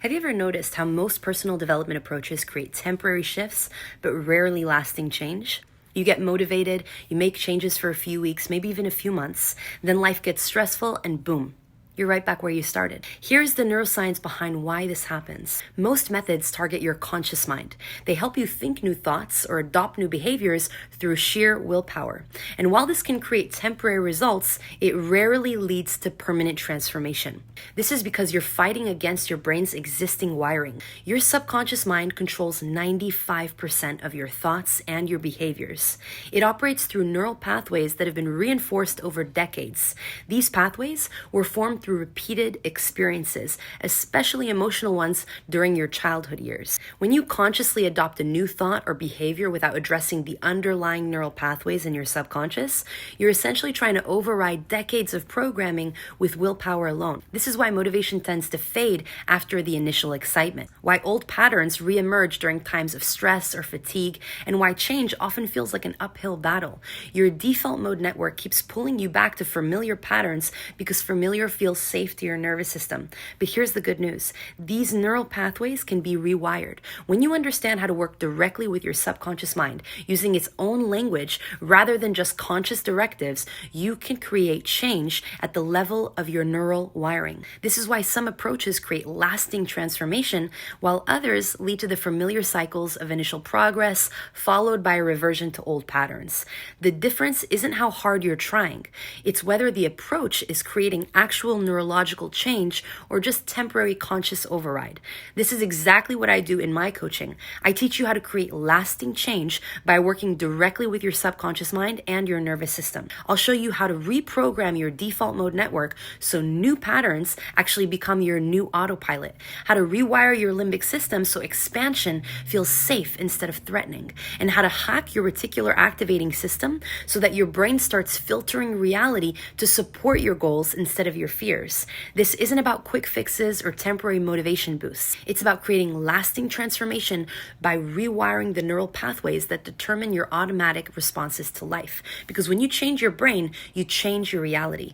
Have you ever noticed how most personal development approaches create temporary shifts, but rarely lasting change? You get motivated, you make changes for a few weeks, maybe even a few months, then life gets stressful and boom, you're right back where you started. Here's the neuroscience behind why this happens. Most methods target your conscious mind. They help you think new thoughts or adopt new behaviors through sheer willpower. And while this can create temporary results, it rarely leads to permanent transformation. This is because you're fighting against your brain's existing wiring. Your subconscious mind controls 95% of your thoughts and your behaviors. It operates through neural pathways that have been reinforced over decades. These pathways were formed through repeated experiences, especially emotional ones during your childhood years. When you consciously adopt a new thought or behavior without addressing the underlying neural pathways in your subconscious, you're essentially trying to override decades of programming with willpower alone. This is why motivation tends to fade after the initial excitement, why old patterns reemerge during times of stress or fatigue, and why change often feels like an uphill battle. Your default mode network keeps pulling you back to familiar patterns because familiar feels safe to your nervous system. But here's the good news. These neural pathways can be rewired. When you understand how to work directly with your subconscious mind, using its own language rather than just conscious directives, you can create change at the level of your neural wiring. This is why some approaches create lasting transformation, while others lead to the familiar cycles of initial progress, followed by a reversion to old patterns. The difference isn't how hard you're trying. It's whether the approach is creating actual neurological change or just temporary conscious override. This is exactly what I do in my coaching. I teach you how to create lasting change by working directly with your subconscious mind and your nervous system. I'll show you how to reprogram your default mode network so new patterns actually become your new autopilot, how to rewire your limbic system so expansion feels safe instead of threatening, and how to hack your reticular activating system so that your brain starts filtering reality to support your goals instead of your fears. This isn't about quick fixes or temporary motivation boosts. It's about creating lasting transformation by rewiring the neural pathways that determine your automatic responses to life. Because when you change your brain, you change your reality.